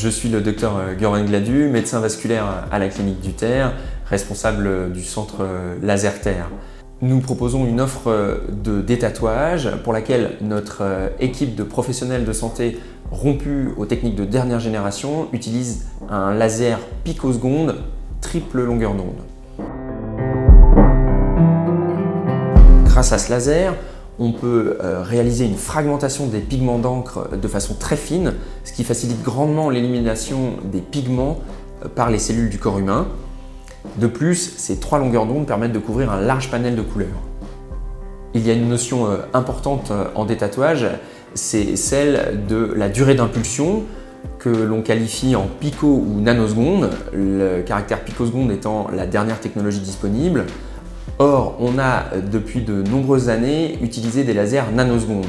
Je suis le docteur Gurman Gladu, médecin vasculaire à la clinique du Terre, responsable du centre Laser-Terre. Nous proposons une offre de détatouage pour laquelle notre équipe de professionnels de santé rompus aux techniques de dernière génération utilise un laser picoseconde triple longueur d'onde. Grâce à ce laser, on peut réaliser une fragmentation des pigments d'encre de façon très fine, ce qui facilite grandement l'élimination des pigments par les cellules du corps humain. De plus, ces 3 longueurs d'onde permettent de couvrir un large panel de couleurs. Il y a une notion importante en détatouage, c'est celle de la durée d'impulsion que l'on qualifie en pico ou nanosecondes, le caractère picoseconde étant la dernière technologie disponible. Or, on a depuis de nombreuses années utilisé des lasers nanosecondes.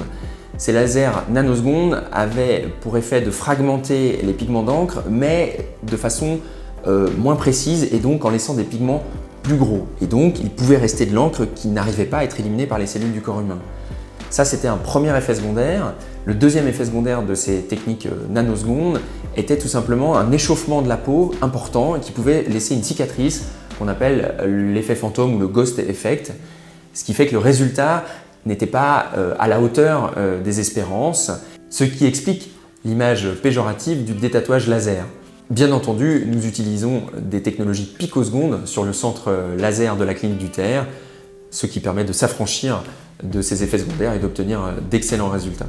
Ces lasers nanosecondes avaient pour effet de fragmenter les pigments d'encre, mais de façon moins précise et donc en laissant des pigments plus gros. Et donc, il pouvait rester de l'encre qui n'arrivait pas à être éliminée par les cellules du corps humain. Ça, c'était un premier effet secondaire. Le deuxième effet secondaire de ces techniques nanosecondes était tout simplement un échauffement de la peau important qui pouvait laisser une cicatrice qu'on appelle l'effet fantôme ou le ghost effect, ce qui fait que le résultat n'était pas à la hauteur des espérances, ce qui explique l'image péjorative du détatouage laser. Bien entendu, nous utilisons des technologies picosecondes sur le centre laser de la clinique du Terre, ce qui permet de s'affranchir de ces effets secondaires et d'obtenir d'excellents résultats.